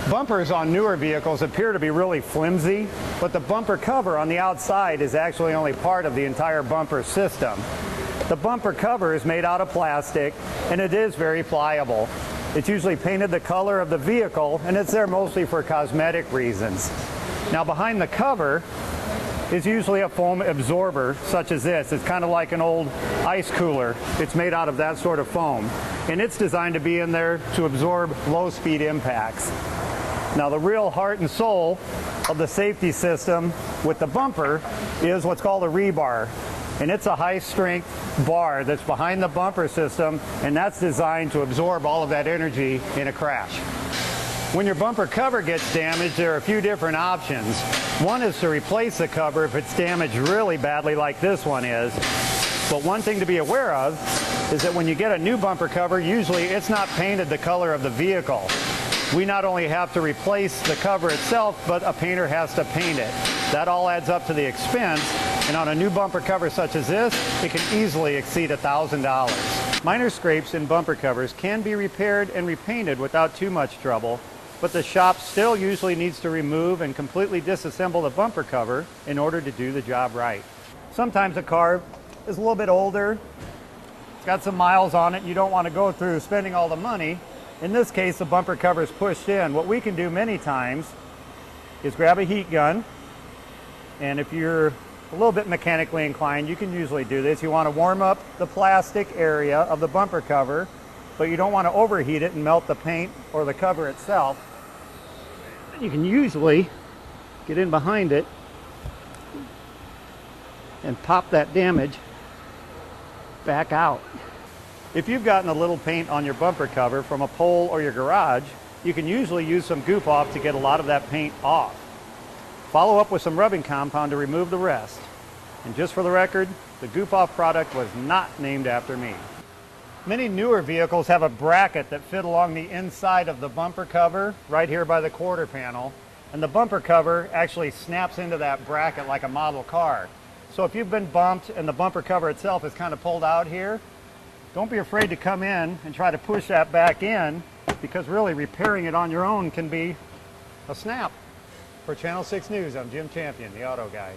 Bumpers on newer vehicles appear to be really flimsy, but the bumper cover on the outside is actually only part of the entire bumper system. The bumper cover is made out of plastic, and it is very pliable. It's usually painted the color of the vehicle, and it's there mostly for cosmetic reasons. Now behind the cover is usually a foam absorber such as this. It's kind of like an old ice cooler. It's made out of that sort of foam, and it's designed to be in there to absorb low-speed impacts. Now the real heart and soul of the safety system with the bumper is what's called a rebar, and it's a high-strength bar that's behind the bumper system, and that's designed to absorb all of that energy in a crash. When your bumper cover gets damaged, there are a few different options. One is to replace the cover if it's damaged really badly like this one is. But one thing to be aware of is that when you get a new bumper cover, usually it's not painted the color of the vehicle. We not only have to replace the cover itself, but a painter has to paint it. That all adds up to the expense, and on a new bumper cover such as this, it can easily exceed $1,000. Minor scrapes in bumper covers can be repaired and repainted without too much trouble, but the shop still usually needs to remove and completely disassemble the bumper cover in order to do the job right. Sometimes a car is a little bit older, it's got some miles on it, and you don't want to go through spending all the money. In this case, the bumper cover is pushed in. What we can do many times is grab a heat gun, and if you're a little bit mechanically inclined, you can usually do this. You want to warm up the plastic area of the bumper cover, but you don't want to overheat it and melt the paint or the cover itself. You can usually get in behind it and pop that damage back out. If you've gotten a little paint on your bumper cover from a pole or your garage, you can usually use some Goop Off to get a lot of that paint off. Follow up with some rubbing compound to remove the rest. And just for the record, the Goop Off product was not named after me. Many newer vehicles have a bracket that fit along the inside of the bumper cover, right here by the quarter panel, and the bumper cover actually snaps into that bracket like a model car. So if you've been bumped and the bumper cover itself is kind of pulled out here, don't be afraid to come in and try to push that back in, because really repairing it on your own can be a snap. For Channel 6 News, I'm Jim Champion, the Auto Guy.